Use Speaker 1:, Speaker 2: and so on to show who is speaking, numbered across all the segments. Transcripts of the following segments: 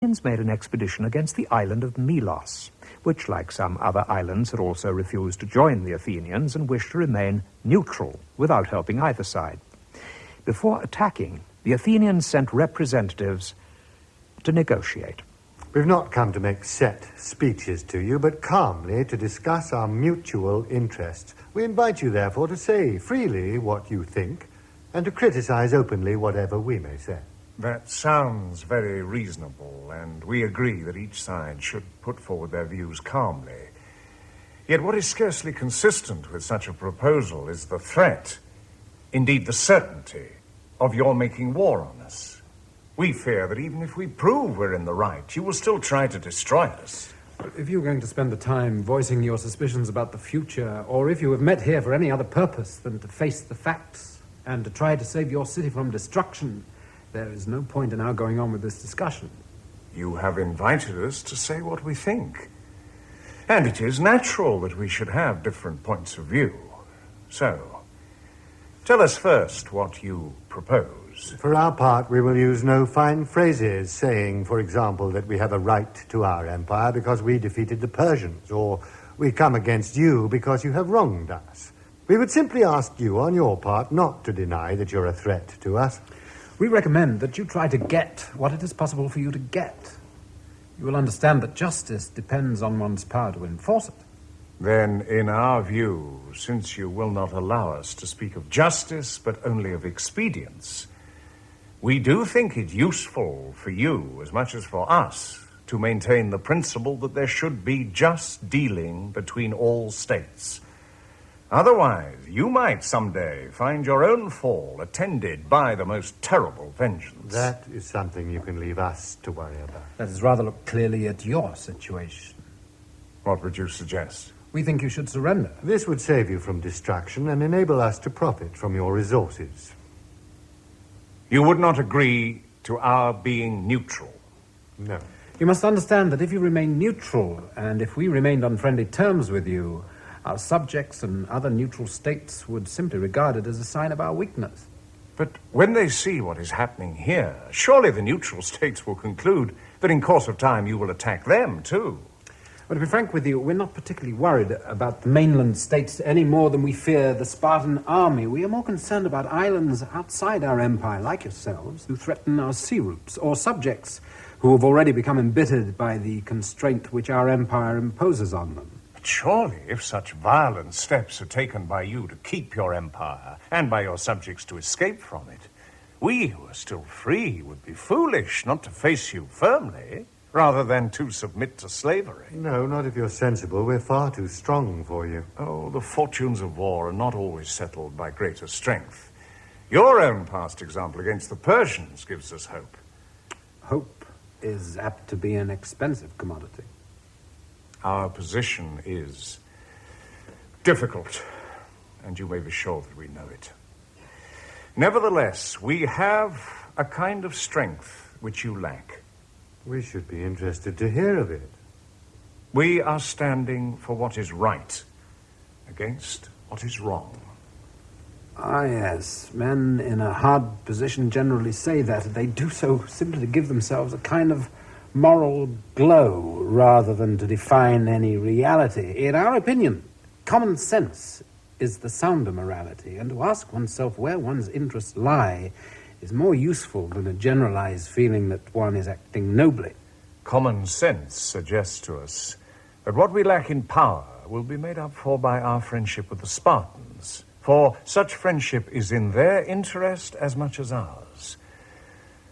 Speaker 1: Athenians made an expedition against the island of Melos, which, like some other islands, had also refused to join the Athenians and wished to remain neutral without helping either side. Before attacking, the Athenians sent representatives to negotiate.
Speaker 2: We've not come to make set speeches to you, but calmly to discuss our mutual interests. We invite you, therefore, to say freely what you think and to criticize openly whatever we may say.
Speaker 3: That sounds very reasonable, and we agree that each side should put forward their views calmly. Yet what is scarcely consistent with such a proposal is the threat, indeed the certainty, of your making war on us. We fear that even if we prove we're in the right, you will still try to destroy us.
Speaker 4: If you're going to spend the time voicing your suspicions about the future, or if you have met here for any other purpose than to face the facts and to try to save your city from destruction, there is no point in our going on with this discussion.
Speaker 3: You have invited us to say what we think. And it is natural that we should have different points of view. So, tell us first what you propose.
Speaker 2: For our part, we will use no fine phrases, saying, for example, that we have a right to our empire because we defeated the Persians, or we come against you because you have wronged us. We would simply ask you, on your part, not to deny that you're a threat to us.
Speaker 4: We recommend that you try to get what it is possible for you to get. You will understand that justice depends on one's power to enforce it.
Speaker 3: Then, in our view, since you will not allow us to speak of justice, but only of expedience, we do think it useful for you, as much as for us, to maintain the principle that there should be just dealing between all states. Otherwise, you might someday find your own fall attended by the most terrible vengeance.
Speaker 2: That is something you can leave us to worry about.
Speaker 4: Let us rather look clearly at your situation.
Speaker 3: What would you suggest?
Speaker 4: We think you should surrender.
Speaker 2: This would save you from destruction and enable us to profit from your resources.
Speaker 3: You would not agree to our being neutral?
Speaker 2: No.
Speaker 4: You must understand that if you remain neutral, and if we remained on friendly terms with you, our subjects and other neutral states would simply regard it as a sign of our weakness.
Speaker 3: But when they see what is happening here, surely the neutral states will conclude that in course of time you will attack them too.
Speaker 4: Well, to be frank with you, we're not particularly worried about the mainland states any more than we fear the Spartan army. We are more concerned about islands outside our empire, like yourselves, who threaten our sea routes, or subjects who have already become embittered by the constraint which our empire imposes on them.
Speaker 3: But surely, if such violent steps are taken by you to keep your empire, and by your subjects to escape from it, we who are still free would be foolish not to face you firmly, rather than to submit to slavery.
Speaker 2: No, not if you're sensible. We're far too strong for you.
Speaker 3: Oh, the fortunes of war are not always settled by greater strength. Your own past example against the Persians gives us hope.
Speaker 4: Hope is apt to be an expensive commodity.
Speaker 3: Our position is difficult, and you may be sure that we know it. Nevertheless, we have a kind of strength which you lack.
Speaker 2: We should be interested to hear of it.
Speaker 3: We are standing for what is right against what is wrong.
Speaker 4: Ah, yes. Men in a hard position generally say that. They do so simply to give themselves a kind of moral glow rather than to define any reality. In our opinion, common sense is the sounder morality, and to ask oneself where one's interests lie is more useful than a generalized feeling that one is acting nobly.
Speaker 3: Common sense suggests to us that what we lack in power will be made up for by our friendship with the Spartans, for such friendship is in their interest as much as ours.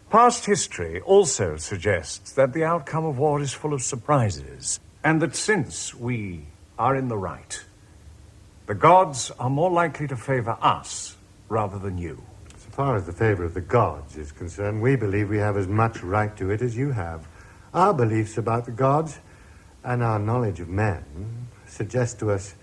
Speaker 3: Past history also suggests that the outcome of war is full of surprises, and that since we are in the right, the gods are more likely to favor us rather than you.
Speaker 2: So far as the favor of the gods is concerned, we believe we have as much right to it as you have. Our beliefs about the gods and our knowledge of men suggest to us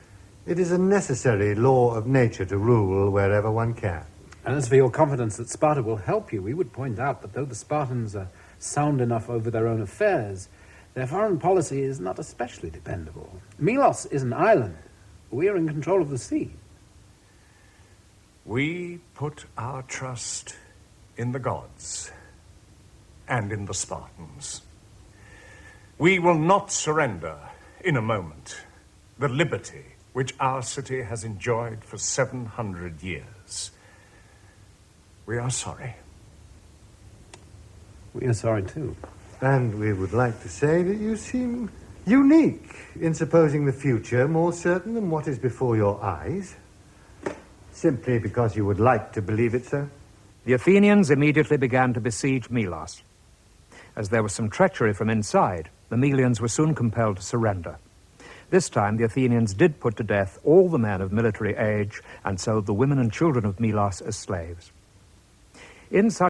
Speaker 2: it is a necessary law of nature to rule wherever one can.
Speaker 4: And as for your confidence that Sparta will help you, we would point out that though the Spartans are sound enough over their own affairs, their foreign policy is not especially dependable. Melos is an island. We are in control of the sea.
Speaker 3: We put our trust in the gods and in the Spartans. We will not surrender in a moment the liberty which our city has enjoyed for 700 years. We are sorry.
Speaker 4: We are sorry too.
Speaker 2: And we would like to say that you seem unique in supposing the future more certain than what is before your eyes, simply because you would like to believe it so.
Speaker 1: The Athenians immediately began to besiege Melos. As there was some treachery from inside, the Melians were soon compelled to surrender. This time the Athenians did put to death all the men of military age and sold the women and children of Melos as slaves. In such